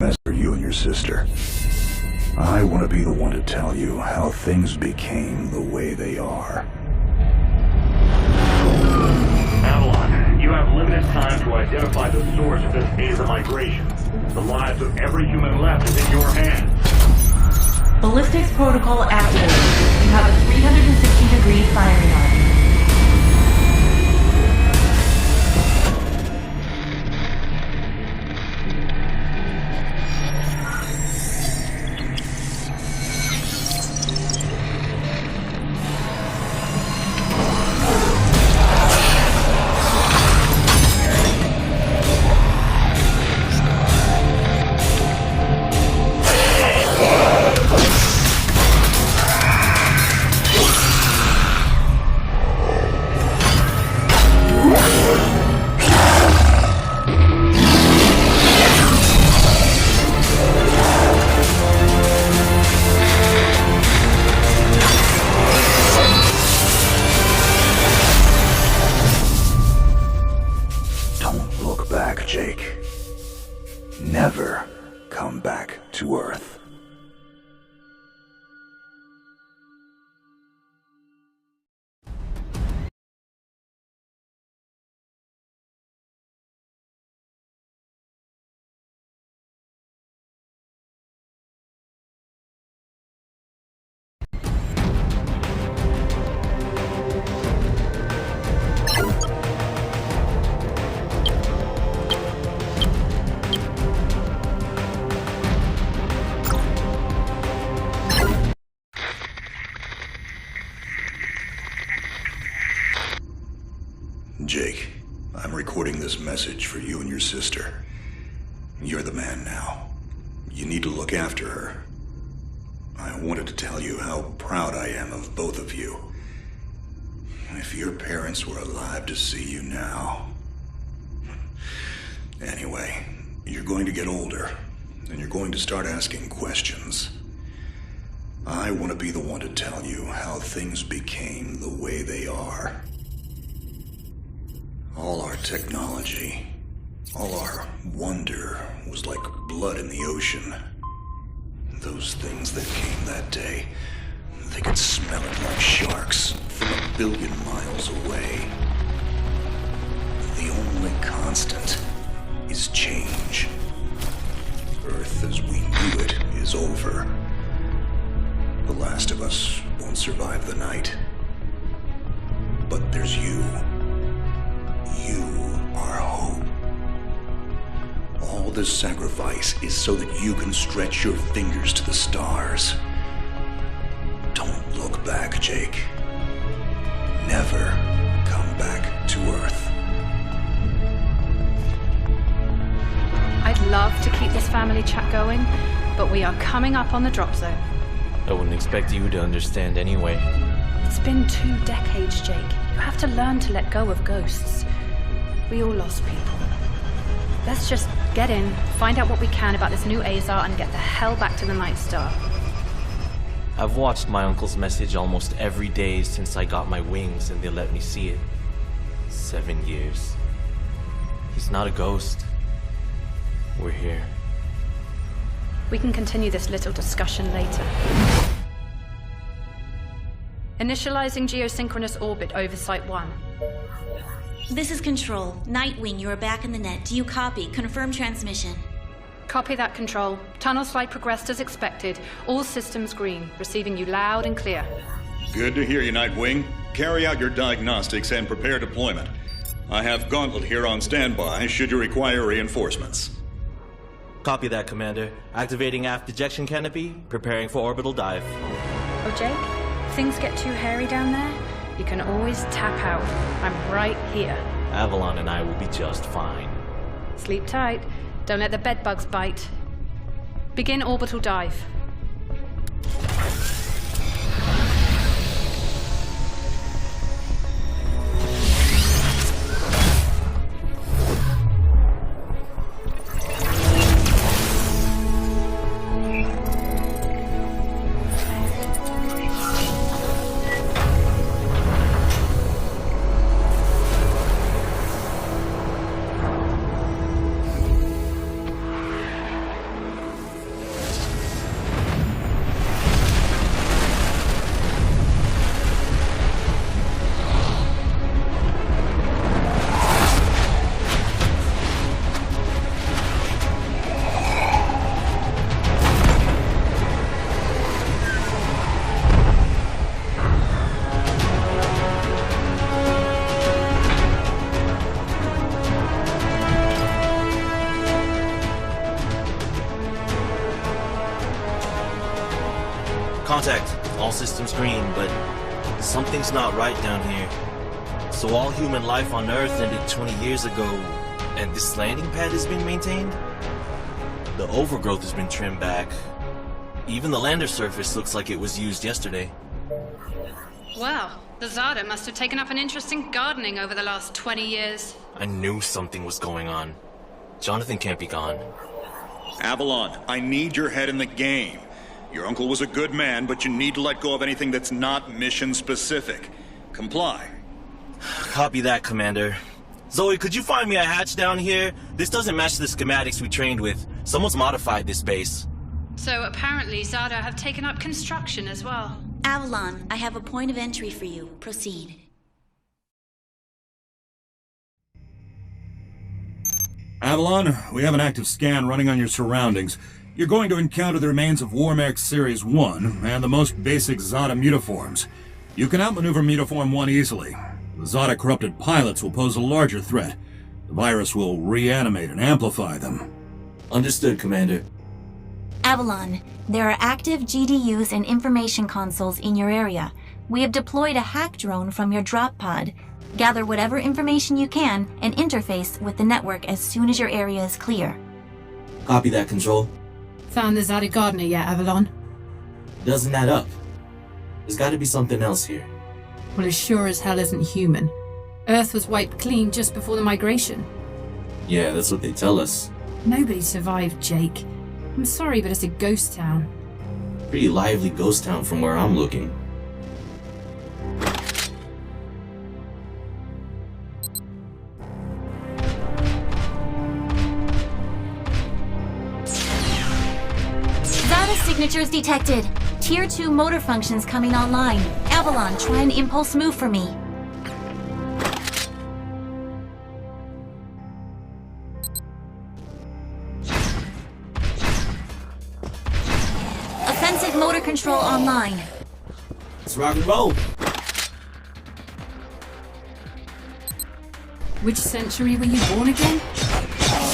As for you and your sister, I want to be the one to tell you how things became the way they are. Avalon, you have limited time to identify the source of this Aether migration. The lives of every human left is in your hands. Ballistics protocol activated. You have a 360-degree firing arc. Never come back to Earth. Jake, I'm recording this message for you and your sister. You're the man now. You need to look after her. I wanted to tell you how proud I am of both of you. If your parents were alive to see you now. Anyway, you're going to get older, and you're going to start asking questions. I want to be the one to tell you how things became the way they are. All our technology, all our wonder was like blood in the ocean. Those things that came that day, they could smell it like sharks from 1 billion miles away. The only constant is change. Earth as we knew it is over. The last of us won't survive the night. But there's you. You are hope. All this sacrifice is so that you can stretch your fingers to the stars. Don't look back, Jake. Never come back to Earth. I'd love to keep this family chat going, but we are coming up on the drop zone. I wouldn't expect you to understand anyway. It's been 2 decades, Jake. You have to learn to let go of ghosts. We all lost people. Let's just get in, find out what we can about this new Azar, and get the hell back to the Night Star. I've watched my uncle's message almost every day since I got my wings and they let me see it. 7 years. He's not a ghost. We're here. We can continue this little discussion later. Initializing geosynchronous orbit over Site 1. This is Control. Nightwing, you are back in the net. Do you copy? Confirm transmission. Copy that, Control. Tunnel slide progressed as expected. All systems green. Receiving you loud and clear. Good to hear you, Nightwing. Carry out your diagnostics and prepare deployment. I have Gauntlet here on standby should you require reinforcements. Copy that, Commander. Activating aft ejection canopy, preparing for orbital dive. Oh, Jake? If things get too hairy down there, you can always tap out. I'm right here. Avalon and I will be just fine. Sleep tight. Don't let the bedbugs bite. Begin orbital dive. Contact. All systems green, but something's not right down here. So all human life on Earth ended 20 years ago, and this landing pad has been maintained? The overgrowth has been trimmed back. Even the lander surface looks like it was used yesterday. Wow, the Zada must have taken up an interest in gardening over the last 20 years. I knew something was going on. Jonathan can't be gone. Avalon, I need your head in the game. Your uncle was a good man, but you need to let go of anything that's not mission-specific. Comply. Copy that, Commander. Zoe, could you find me a hatch down here? This doesn't match the schematics we trained with. Someone's modified this base. So apparently Zada have taken up construction as well. Avalon, I have a point of entry for you. Proceed. Avalon, we have an active scan running on your surroundings. You're going to encounter the remains of Warmech Series 1 and the most basic Zada mutaforms. You can outmaneuver Mutaform 1 easily. The Zada corrupted pilots will pose a larger threat. The virus will reanimate and amplify them. Understood, Commander. Avalon, there are active GDUs and information consoles in your area. We have deployed a hack drone from your drop pod. Gather whatever information you can and interface with the network as soon as your area is clear. Copy that, Control. Found the Zada Gardener yet, Avalon? Doesn't add up. There's gotta be something else here. Well, it sure as hell isn't human. Earth was wiped clean just before the migration. Yeah, that's what they tell us. Nobody survived, Jake. I'm sorry, but it's a ghost town. Pretty lively ghost town from where I'm looking. Zada signatures detected. Tier 2 motor functions coming online. Avalon, try an impulse move for me. Offensive motor control online. Let's rock and roll. Which century were you born again?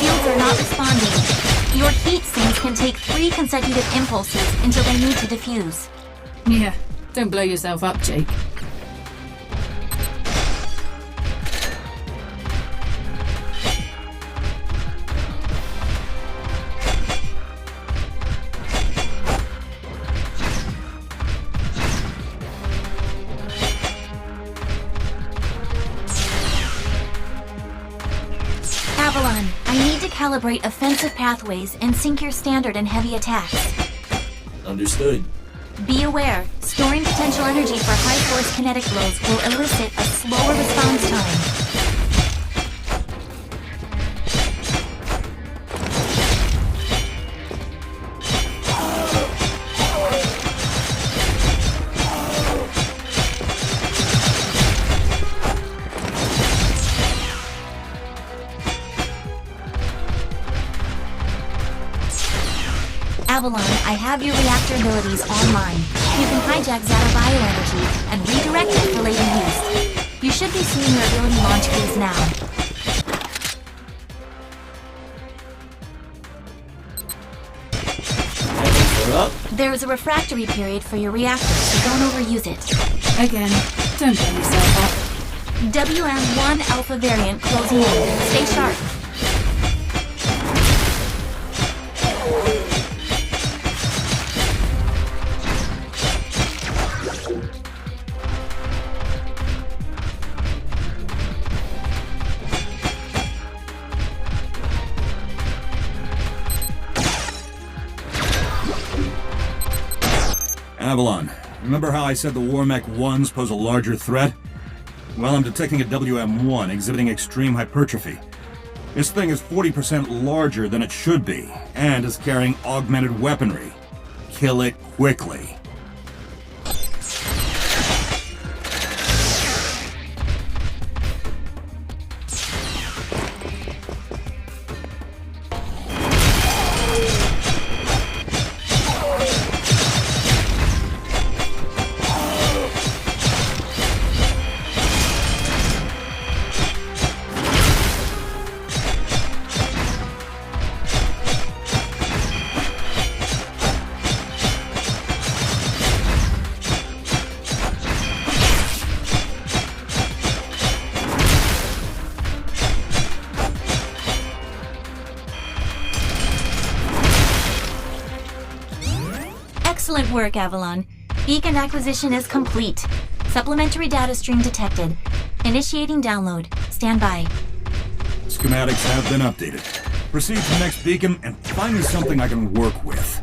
Shields are not responding. Your heat sinks can take 3 consecutive impulses until they need to defuse. Yeah, don't blow yourself up, Jake. Avalon, I need to calibrate offensive pathways and sync your standard and heavy attacks. Understood. Be aware, storing potential energy for high force kinetic blows will elicit a slower response time. Avalon, I have your reactor abilities online. You can hijack Zada bioenergy and redirect it for later use. You should be seeing your ability launch keys now. There is a refractory period for your reactor, so don't overuse it. Again, don't blow yourself up. WM1 Alpha variant closing in. Stay sharp. Avalon, remember how I said the Warmech 1s pose a larger threat? Well, I'm detecting a WM1 exhibiting extreme hypertrophy. This thing is 40% larger than it should be, and is carrying augmented weaponry. Kill it quickly. Excellent work, Avalon. Beacon acquisition is complete. Supplementary data stream detected. Initiating download. Stand by. Schematics have been updated. Proceed to the next beacon and find me something I can work with.